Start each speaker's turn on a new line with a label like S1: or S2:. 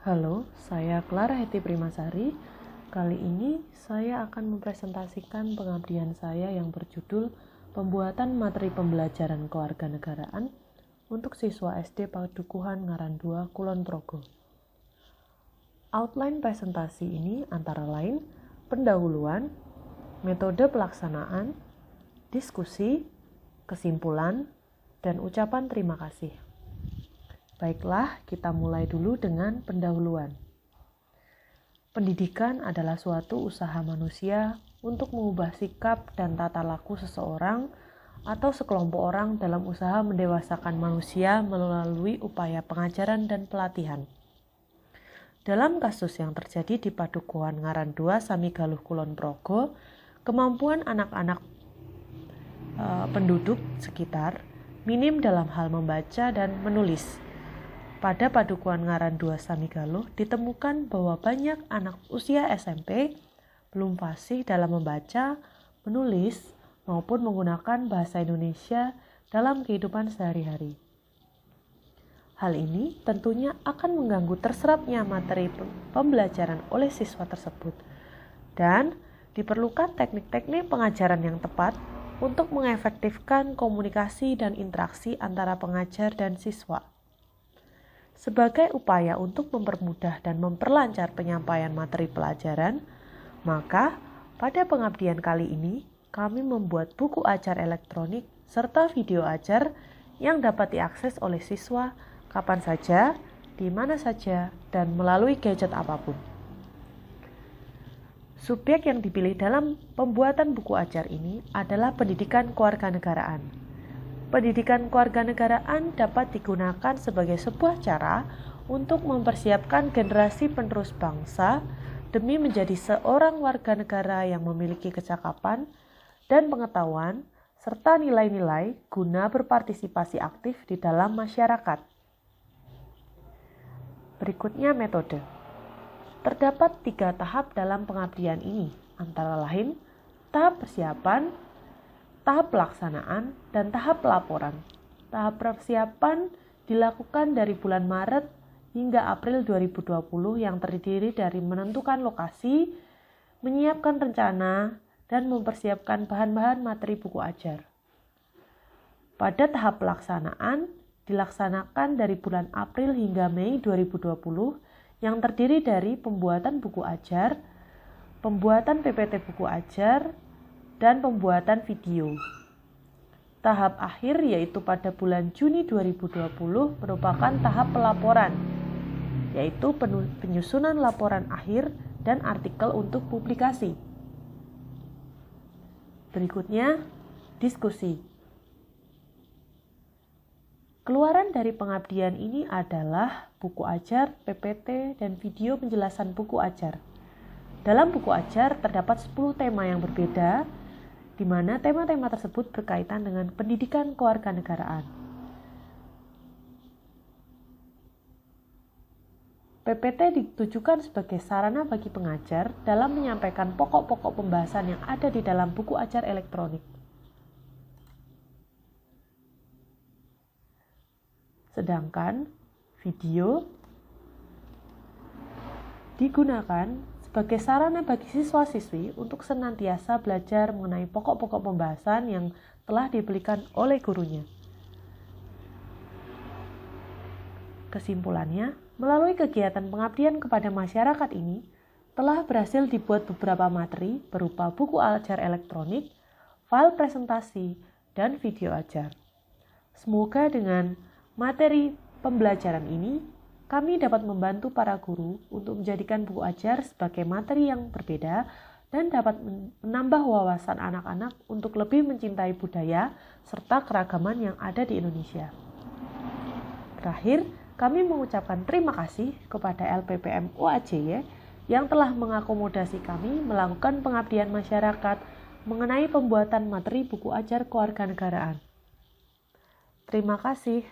S1: Halo, saya Clara Heti Primasari. Kali ini saya akan mempresentasikan pengabdian saya yang berjudul Pembuatan Materi Pembelajaran Kewarganegaraan untuk siswa SD Padukuhan Ngaran 2 Kulon Progo. Outline presentasi ini antara lain pendahuluan, metode pelaksanaan, diskusi, kesimpulan, dan ucapan terima kasih. Baiklah, kita mulai dulu dengan pendahuluan. Pendidikan adalah suatu usaha manusia untuk mengubah sikap dan tata laku seseorang atau sekelompok orang dalam usaha mendewasakan manusia melalui upaya pengajaran dan pelatihan. Dalam kasus yang terjadi di Padukuhan Ngaran 2 Samigaluh Kulon Progo, kemampuan anak-anak penduduk sekitar minim dalam hal membaca dan menulis. Pada Padukuhan Ngaran 2 Samigaluh ditemukan bahwa banyak anak usia SMP belum fasih dalam membaca, menulis, maupun menggunakan bahasa Indonesia dalam kehidupan sehari-hari. Hal ini tentunya akan mengganggu terserapnya materi pembelajaran oleh siswa tersebut dan diperlukan teknik-teknik pengajaran yang tepat untuk mengefektifkan komunikasi dan interaksi antara pengajar dan siswa. Sebagai upaya untuk mempermudah dan memperlancar penyampaian materi pelajaran, maka pada pengabdian kali ini kami membuat buku ajar elektronik serta video ajar yang dapat diakses oleh siswa kapan saja, di mana saja, dan melalui gadget apapun. Subjek yang dipilih dalam pembuatan buku ajar ini adalah pendidikan kewarganegaraan. Pendidikan kewarganegaraan dapat digunakan sebagai sebuah cara untuk mempersiapkan generasi penerus bangsa demi menjadi seorang warga negara yang memiliki kecakapan dan pengetahuan serta nilai-nilai guna berpartisipasi aktif di dalam masyarakat. Berikutnya metode. Terdapat 3 tahap dalam pengabdian ini, antara lain tahap persiapan, tahap pelaksanaan, dan tahap pelaporan. Tahap persiapan dilakukan dari bulan Maret hingga April 2020 yang terdiri dari menentukan lokasi, menyiapkan rencana, dan mempersiapkan bahan-bahan materi buku ajar. Pada tahap pelaksanaan dilaksanakan dari bulan April hingga Mei 2020 yang terdiri dari pembuatan buku ajar, pembuatan PPT buku ajar, dan pembuatan video. Tahap akhir yaitu pada bulan Juni 2020 merupakan tahap pelaporan, yaitu penyusunan laporan akhir dan artikel untuk publikasi. Berikutnya, diskusi. Keluaran dari pengabdian ini adalah buku ajar, PPT, dan video penjelasan buku ajar. Dalam buku ajar terdapat 10 tema yang berbeda, di mana tema-tema tersebut berkaitan dengan pendidikan kewarganegaraan. PPT ditujukan sebagai sarana bagi pengajar dalam menyampaikan pokok-pokok pembahasan yang ada di dalam buku ajar elektronik. Sedangkan video digunakan sebagai sarana bagi siswa-siswi untuk senantiasa belajar mengenai pokok-pokok pembahasan yang telah diberikan oleh gurunya. Kesimpulannya, melalui kegiatan pengabdian kepada masyarakat ini, telah berhasil dibuat beberapa materi berupa buku ajar elektronik, file presentasi, dan video ajar. Semoga dengan materi pembelajaran ini, kami dapat membantu para guru untuk menjadikan buku ajar sebagai materi yang berbeda dan dapat menambah wawasan anak-anak untuk lebih mencintai budaya serta keragaman yang ada di Indonesia. Terakhir, kami mengucapkan terima kasih kepada LPPM UAJY yang telah mengakomodasi kami melakukan pengabdian masyarakat mengenai pembuatan materi buku ajar kewarganegaraan. Terima kasih.